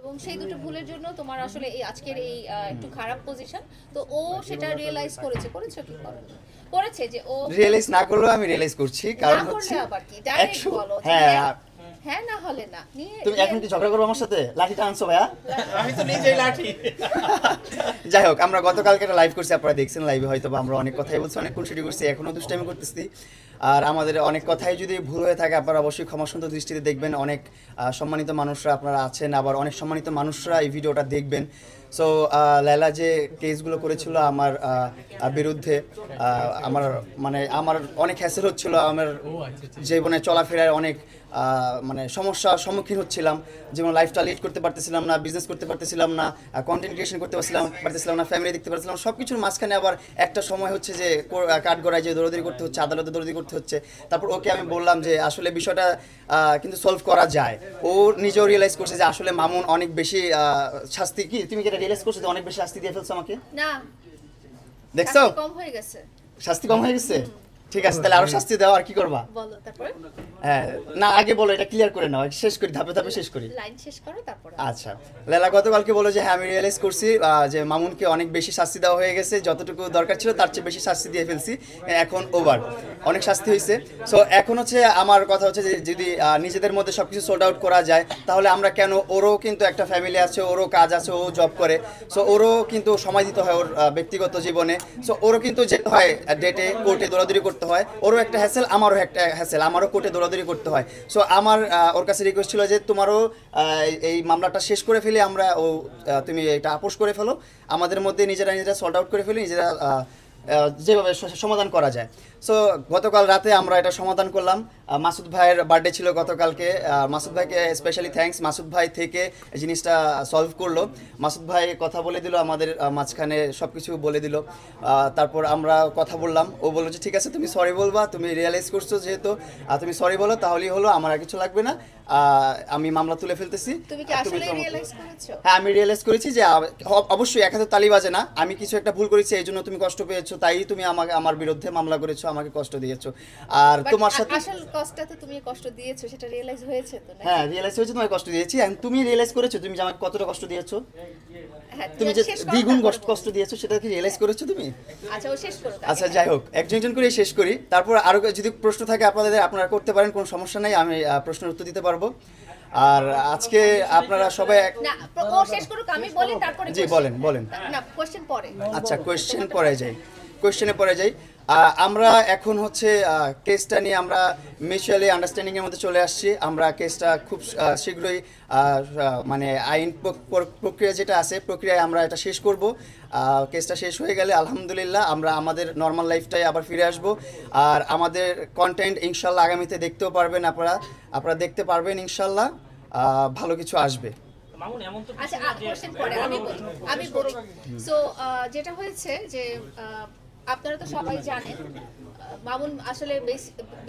এবং সেই দুটো ভুলের জন্য তোমার আসলে এই আজকের এই একটু খারাপ পজিশন। তো ও সেটা রিয়েলাইজ করেছে কি করেছে যে ও রিয়েলাইজ না করলেও আমি রিয়েলাইজ করছি, কারণ না হচ্ছে করলে আবার কি ডাইরেক্ট 100 বলো হ্যাঁ। হ্যাঁ না হলে না নিয়ে তুমি এখন কি ঝগড়া করবো আমার সাথে? লাঠিটা আনছো ভাইয়া? আমি তো নিজেই লাঠি। যাই হোক, আমরা গতকালকে একটা লাইভ করছি, আপনারা দেখছেন লাইভে, হয়তো বা আমরা অনেক কথাই বলছি, অনেক খুনসুটি করছি, এখনো দুষ্টামি করতেছি। আর আমাদের অনেক কথাই যদি ভুল হয়ে থাকে আপনারা অবশ্যই ক্ষমা সুন্দর দৃষ্টিতে দেখবেন। অনেক সম্মানিত মানুষরা আপনারা আছেন, আবার অনেক সম্মানিত মানুষরা এই ভিডিওটা দেখবেন। সো লায়লা যে কেসগুলো করেছিল আমার বিরুদ্ধে, আমার অনেক হ্যাসেল হচ্ছিল, আমার জীবনে চলাফেরায় অনেক মানে সমস্যার সম্মুখীন হচ্ছিলাম। যেমন লাইফটা লিড করতে পারতেছিলাম না, বিজনেস করতে পারতেছিলাম না, কন্টেন্ট ক্রিয়েশন করতে পারতেছিলাম না, ফ্যামিলি দেখতে পারতেছিলাম, সব কিছুর মাঝখানে আবার একটা সময় হচ্ছে যে কাঠগড়ায় যে দৌড়াদৌড়ি করতে হচ্ছে, আদালতে দৌড়াদৌড়ি করতে হচ্ছে। তারপর ওকে আমি বললাম যে আসলে বিষয়টা কিন্তু সলভ করা যায়। ও নিজেও রিয়েলাইজ করছে যে আসলে মামুন অনেক বেশি শাস্তি, কি তুমি কি এটা রিয়েলাইজ করছো যে অনেক বেশি শাস্তি দিয়ে ফেলছো আমাকে? না, দেখছো কম হয়ে গেছে। শাস্তি কম হয়ে গেছে, ঠিক আছে, তাহলে আরো শাস্তি দাও, আর কি করবা বলো তারপরে। হ্যাঁ না, আগে বলো, এটা ক্লিয়ার করে নাও, শেষ করি, ধাপে ধাপে শেষ করি। লাইন শেষ করো তারপরে। আচ্ছা, লায়লা গতকালকে বলো যে হ্যাঁ আমি রিয়েলাইজ করছি যে মামুনকে অনেক বেশি শাস্তি দেওয়া হয়ে গেছে, যতটুকু দরকার ছিল তার চেয়ে বেশি শাস্তি দিয়ে ফেলছি, এখন ওভার অনেক শাস্তি হয়েছে। সো এখন হচ্ছে আমার কথা হচ্ছে যে যদি নিজেদের মধ্যে সব কিছু সোর্ট আউট করা যায়, তাহলে আমরা কেন, ওরও কিন্তু একটা ফ্যামিলি আছে, ওরও কাজ আছে, ও জব করে, সো ওরও কিন্তু সময় দিতে হয় ওর ব্যক্তিগত জীবনে, সো ওরও কিন্তু যেতে হয় ডেটে, কোর্টে দৌড়াদৌড়ি করতে হয়, ওরও একটা হ্যাসেল, আমারও একটা হ্যাসেল, আমারও কোর্টে দৌড়াদৌড়ি করতে হয়। সো আমার ওর কাছে রিকোয়েস্ট ছিল যে তোমারও এই মামলাটা শেষ করে ফেলে আমরা তুমি এটা আপোষ করে ফেলো, আমাদের মধ্যে নিজেরা সর্ট আউট করে ফেলি, নিজেরা যেভাবে সমাধান করা যায়। সো গতকাল রাতে আমরা এটা সমাধান করলাম। মাসুদ ভাইয়ের বার্থডে ছিল গতকালকে, মাসুদ ভাইকে স্পেশালি থ্যাঙ্কস, মাসুদ ভাই থেকে জিনিসটা সলভ করলো। মাসুদ ভাই কথা বলে দিল, আমাদের মাঝখানে সব কিছু বলে দিল। তারপর আমরা কথা বললাম, ও বললো যে ঠিক আছে তুমি সরি বলবা, তুমি রিয়েলাইজ করছো যেহেতু, তুমি সরি বলো, তাহলেই হলো, আমার আর কিছু লাগবে না, আমি মামলা তুলে ফেলতেছি। তুমি কি আসলে রিয়েলাইজ করেছো? হ্যাঁ আমি রিয়েলাইজ করেছি যে অবশ্যই এক হাতে তালি বাজে না, আমি কিছু একটা ভুল করেছি, এই জন্য তুমি কষ্ট পেয়েছো, তাই তুমি আমার বিরুদ্ধে মামলা করেছো, আমাকে কষ্ট দিয়েছো। আর তোমার সাথে আসল কষ্টটা তুমি কষ্ট দিয়েছো, সেটা রিয়েলাইজ হয়েছে তো না? হ্যাঁ রিয়েলাইজ হয়েছে, তোমায় কষ্ট দিয়েছি, আর তুমি রিয়েলাইজ করেছো তুমি যে আমাকে কতটা কষ্ট দিয়েছো, তুমি যে দ্বিগুণ কষ্ট দিয়েছো, সেটা কি রিয়েলাইজ করেছো তুমি? আচ্ছা ও শেষ করো। আচ্ছা যাই হোক, একজন একজন করে শেষ করি, তারপর আরো যদি প্রশ্ন থাকে আপনারা করতে পারেন, কোনো সমস্যা নেই, আমি প্রশ্নের উত্তর দিতে পারবো। আর আজকে আপনারা সবাই না, ও শেষ করুক, আমি বলি তারপরে। জি বলেন। না, কোশ্চেন পরে। আচ্ছা কোয়েশ্চেনে পরে যাই। আমরা এখন হচ্ছে কেসটা নিয়ে আমরা মিউচুয়ালি আন্ডারস্ট্যান্ডিংয়ের মধ্যে চলে আসছি। আমরা কেসটা খুব শীঘ্রই মানে আইন প্রক্রিয়া যেটা আছে, প্রক্রিয়ায় আমরা এটা শেষ করব। কেসটা শেষ হয়ে গেলে আলহামদুলিল্লাহ আমরা আমাদের নর্মাল লাইফটাই আবার ফিরে আসব। আর আমাদের কন্টেন্ট ইনশাল্লাহ আগামীতে দেখতেও পারবেন, আপনারা দেখতে পারবেন ইনশাল্লাহ, ভালো কিছু আসবে। আচ্ছা কোশ্চেন পরে আমি বলি। সো যেটা হয়েছে যে আপনারা তো সবাই জানেন মামুন আসলে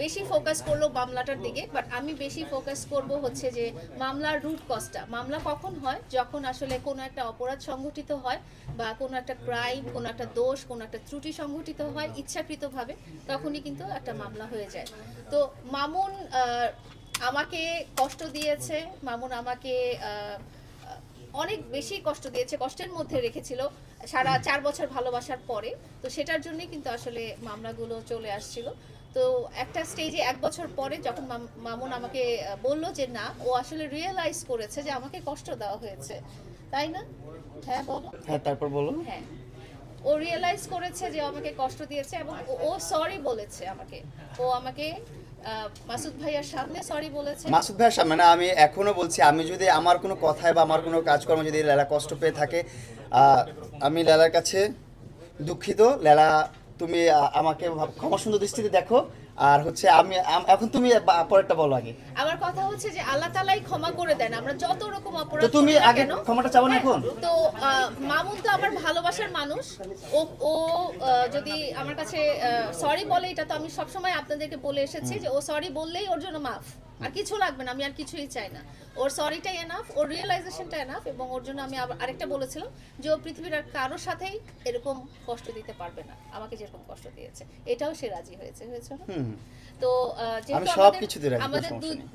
বেশি ফোকাস করলো মামলাটার দিকে, বাট আমি বেশি ফোকাস করব হচ্ছে যে মামলার রুট কজটা। মামলা কখন হয়? যখন আসলে কোনো একটা অপরাধ সংঘটিত হয়, বা কোনো একটা ক্রাইম, কোনো একটা দোষ, কোনো একটা ত্রুটি সংঘটিত হয় ইচ্ছাকৃতভাবে, তখনই কিন্তু একটা মামলা হয়ে যায়। তো মামুন আমাকে কষ্ট দিয়েছে, মামুন আমাকে অনেক বেশি কষ্ট দিয়েছে, কষ্টের মধ্যে রেখেছিল সারা 4 বছর ভালোবাসার পরে। তো সেটার জন্যই কিন্তু আসলে মামলাগুলো চলে আসছিল। তো একটা স্টেজে 1 বছর পরে যখন মামুন আমাকে বললো যে না, ও আসলে রিয়েলাইজ করেছে যে আমাকে কষ্ট দেওয়া হয়েছে, তাই না? হ্যাঁ বলো। হ্যাঁ তারপর বলো। হ্যাঁ, ও রিয়েলাইজ করেছে যে আমাকে কষ্ট দিয়েছে, এবং ও সরি বলেছে আমাকে। ও আমাকে মাসুদ ভাইয়ার সামনে সরি বলেছে। মাসুদ ভাইয়ের সামনে না, আমি এখনো বলছি, আমি যদি আমার কোনো কথায় বা আমার কোনো কাজকর্ম যদি লায়লা কষ্ট পেয়ে থাকে, আমি লায়লার কাছে দুঃখিত। লায়লা তুমি আমাকে ক্ষমা সুন্দর দৃষ্টিতে দেখো। আর হচ্ছে আমি এখন তুমি পরেরটা বলো আগে। আমার কথা হচ্ছে যে আল্লাহ তাআলাই ক্ষমা করে দেন আমরা যত রকম অপরাধ তো তুমি আগে ক্ষমাটা চাও না এখন? তো মামুন তো আমার ভালোবাসার মানুষ, ও যদি আমার কাছে সরি বলে, এটা তো আমি সবসময় আপনাদেরকে বলে এসেছি যে ও সরি বললেই ওর জন্য মাফ। আর কিছু লাগবে না, আমি আর কিছুই চাই না। ওর সরিটাই এনাফ, ওর রিয়েলাইজেশনটা এনাফ, এবং ওর জন্য আমি আবার আরেকটা বলেছিলাম যে ও পৃথিবীর আর কারোর সাথেই এরকম কষ্ট দিতে পারবে না আমাকে যেরকম কষ্ট দিয়েছে, এটাও সে রাজি হয়েছে না? তো যেহেতু আমাদের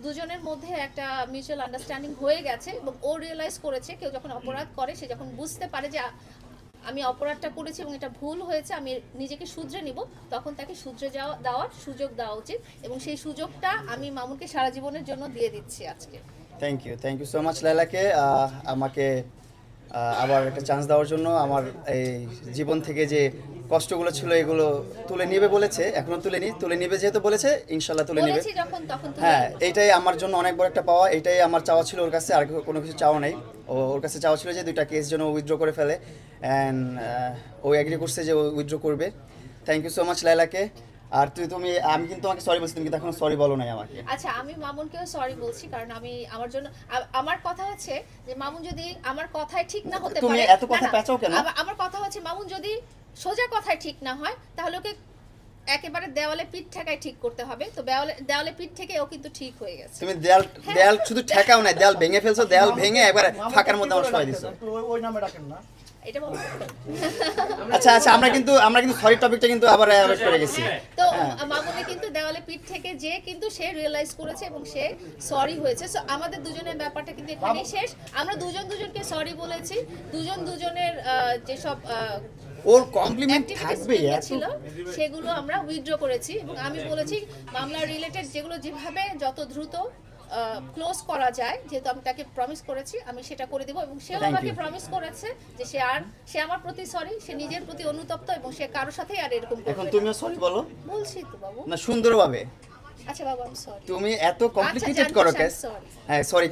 দুজনের মধ্যে একটা মিউচুয়াল আন্ডারস্ট্যান্ডিং হয়ে গেছে এবং ও রিয়েলাইজ করেছে কেউ যখন অপরাধ করে সে যখন বুঝতে পারে যে আমি অপরাধটা করেছি এবং এটা ভুল হয়েছে, আমি নিজেকে শুধরে নিব, তখন তাকে শুধরে দেওয়ার সুযোগ দেওয়া উচিত, এবং সেই সুযোগটা আমি মামুনকে সারা জীবনের জন্য দিয়ে দিচ্ছি আজকে। থ্যাংক ইউ সো মাচ লায়লাকে আমাকে আবার একটা চান্স দেওয়ার জন্য। আমার এই জীবন থেকে যে কষ্টগুলো ছিল এগুলো তুলে নিবে বলেছে, এখনো তুলে নিবে যেহেতু বলেছে, ইনশাল্লাহ তুলে নিবে। হ্যাঁ, এইটাই আমার জন্য অনেক বড় একটা পাওয়া, এটাই আমার চাওয়া ছিল ওর কাছে, আর কোনো কিছু চাওয়া নাই। ওর কাছে চাওয়া ছিল যে 2টা কেস যেন উইথড্র করে ফেলে, অ্যান্ড ও এগ্রি করছে যে ও উইথড্র করবে। থ্যাংক ইউ সো মাচ লায়লাকে। আর আমি কিন্তু তোমাকে সরি বলছি, তুমি কিন্তু এখনো সরি বলো নাই আমাকে। আচ্ছা, আমি মামুনকেও সরি বলছি, কারণ আমি আমার কথা হচ্ছে যে মামুন যদি আমার কথায় ঠিক না হতে পারে, তুমি এত কথা পেঁচাও কেন? আমার কথা হচ্ছে মামুন যদি সোজা কথায় ঠিক না হয় তাহলে ওকে একেবারে দেওয়ালে পিঠ ঠেকায় ঠিক করতে হবে। তো দেওয়ালে পিঠ থেকে ও কিন্তু ঠিক হয়ে গেছে। তুমি দেয়াল শুধু ঠেকাও না, দেয়াল ভেঙে ফেলছো, দেয়াল ভেঙে একবারে ফাঁকার মধ্যে আমার সবাই দিছো। ওই নামে ডাকেন না। এটা বলো। আচ্ছা আমরা কিন্তু সরি টপিকটা কিন্তু আবার অ্যাভয়েড করে গেছি। তো মামুনি কিন্তু দেওয়ালে পিঠ থেকে যে কিন্তু সে রিয়েলাইজ করেছে এবং সে সরি হয়েছে। সো আমাদের দুজনের ব্যাপারটা কিন্তু এখানেই শেষ। আমরা দুজনকে সরি বলেছি, দুজনের যেসব ওর কমপ্লিমেন্ট থাকবে ছিল সেগুলো আমরা উইথড্র করেছি, এবং আমি বলেছি মামলা রিলেটেড যেগুলো যেভাবে যত দ্রুত ক্লোজ করা যায়, যেহেতু আমি তাকে প্রমিস করেছি আমি সেটা করে দিব, এবং সেও আমাকে প্রমিস করেছে যে সে আমার প্রতি সরি, সে নিজের প্রতি অনুতপ্ত এবং সে কারোর সাথে আর এরকম করবে না। এখন তুমিও সরি বলো। বলছি তো বাবু। না, সুন্দরভাবে। আচ্ছা বাবু, আমি সরি। তুমি এত কমপ্লিকেটেড করো কেস। হ্যাঁ, সরি।